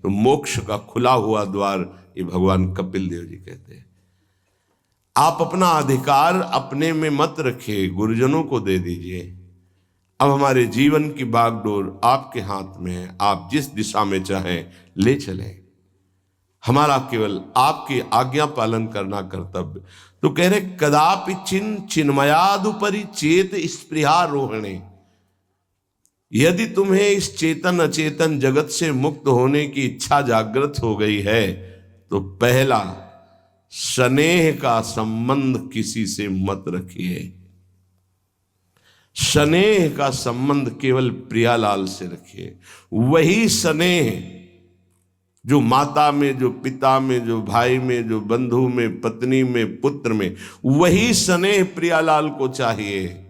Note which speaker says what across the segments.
Speaker 1: तो मोक्ष का खुला हुआ द्वार ये भगवान कपिल देव जी कहते हैं। आप अपना अधिकार अपने में मत रखिए, गुरुजनों को दे दीजिए। अब हमारे जीवन की बागडोर आपके हाथ में है, आप जिस दिशा में चाहें ले चलें। हमारा केवल आपकी आज्ञा पालन करना कर्तव्य। तो कह रहे कदापि चिन्मयादुपरि चेत स्पृहारोहणे, यदि तुम्हें इस चेतन अचेतन जगत से मुक्त होने की इच्छा जागृत हो गई है तो पहला, स्नेह का संबंध किसी से मत रखिए। स्नेह का संबंध केवल प्रियालाल से रखिए। वही स्नेह जो माता में, जो पिता में, जो भाई में, जो बंधु में, पत्नी में, पुत्र में, वही स्नेह प्रियालाल को चाहिए।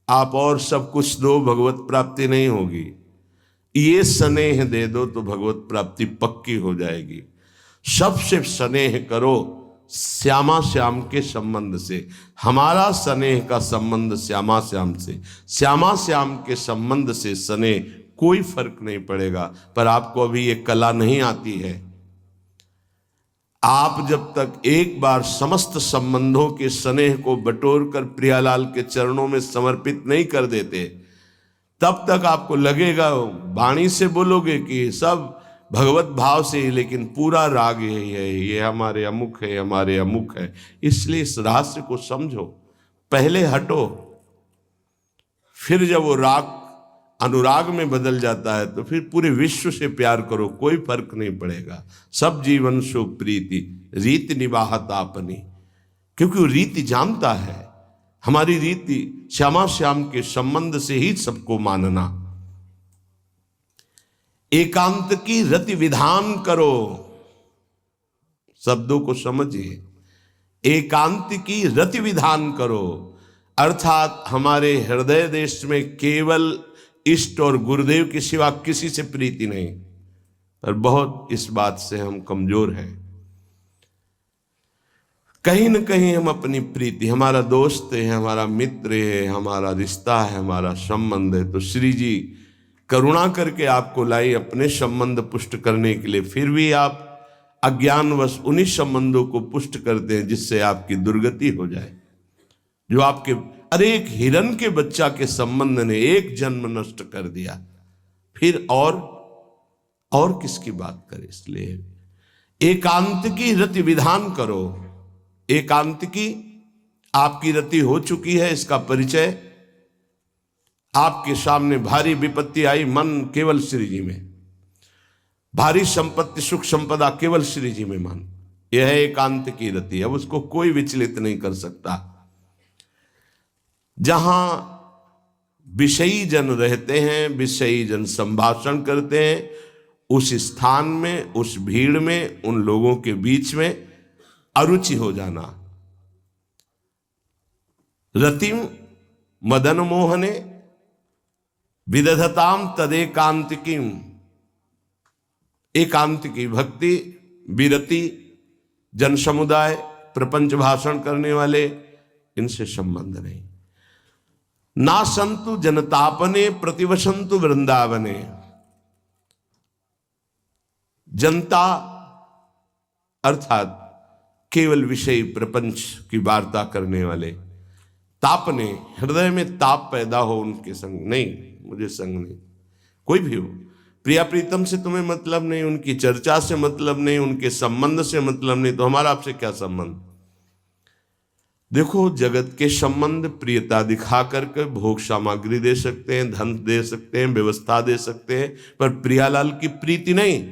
Speaker 1: आप और सब कुछ दो, भगवत प्राप्ति नहीं होगी। ये स्नेह दे दो तो भगवत प्राप्ति पक्की हो जाएगी। सबसे स्नेह करो श्यामा श्याम के संबंध से। हमारा स्नेह का संबंध श्यामा श्याम से, श्यामा श्याम के संबंध से स्नेह कोई फर्क नहीं पड़ेगा। पर आपको अभी ये कला नहीं आती है। आप जब तक एक बार समस्त संबंधों के स्नेह को बटोर कर प्रियालाल के चरणों में समर्पित नहीं कर देते, तब तक आपको लगेगा, वाणी से बोलोगे कि सब भगवत भाव से, लेकिन पूरा राग यही है, ये हमारे अमुक है, हमारे अमुक है। इसलिए इस रहस्य को समझो, पहले हटो, फिर जब वो राग अनुराग में बदल जाता है तो फिर पूरे विश्व से प्यार करो, कोई फर्क नहीं पड़ेगा। सब जीवन सुख प्रीति रीति निवाहत आपनी, क्योंकि वो रीति जानता है। हमारी रीति श्यामा श्याम के संबंध से ही सबको मानना। एकांत की रति विधान करो, शब्दों को समझिए। एकांत की रति विधान करो, अर्थात हमारे हृदय देश में केवल इष्ट और गुरुदेव के सिवा किसी से प्रीति नहीं। पर बहुत इस बात से हम कमजोर हैं। कहीं न कहीं हम अपनी प्रीति, हमारा दोस्त है, हमारा मित्र है, हमारा रिश्ता है, हमारा संबंध है, तो श्री जी करुणा करके आपको लाई अपने संबंध पुष्ट करने के लिए। फिर भी आप अज्ञानवश उन्हीं संबंधों को पुष्ट करते हैं जिससे आपकी दुर्गति हो जाए। जो आपके, अरे एक हिरण के बच्चा के संबंध ने एक जन्म नष्ट कर दिया, फिर और किसकी बात करें। इसलिए एकांत की रति विधान करो। एकांत की आपकी रति हो चुकी है, इसका परिचय। आपके सामने भारी विपत्ति आई, मन केवल श्री जी में, भारी संपत्ति सुख संपदा केवल श्री जी में मन, यह है एकांत की रति। अब उसको कोई विचलित नहीं कर सकता। जहां विषयी जन रहते हैं, विषयी जन संभाषण करते हैं, उस स्थान में, उस भीड़ में, उन लोगों के बीच में अरुचि हो जाना। रतिम मदन मोहने विदधताम तदेकांतिकीम। एकांत की भक्ति, विरति, जन समुदाय, प्रपंच भाषण करने वाले, इनसे संबंध नहीं। ना संतु जनतापने प्रतिवसंतु वृंदावने। जनता अर्थात केवल विषय प्रपंच की वार्ता करने वाले, तापने, हृदय में ताप पैदा हो उनके संग नहीं, मुझे संग नहीं। कोई भी हो, प्रिया प्रीतम से तुम्हें मतलब नहीं, उनकी चर्चा से मतलब नहीं, उनके संबंध से मतलब नहीं, तो हमारा आपसे क्या संबंध। देखो, जगत के संबंध प्रियता दिखा करके भोग सामग्री दे सकते हैं, धन दे सकते हैं, व्यवस्था दे सकते हैं, पर प्रियालाल की प्रीति नहीं।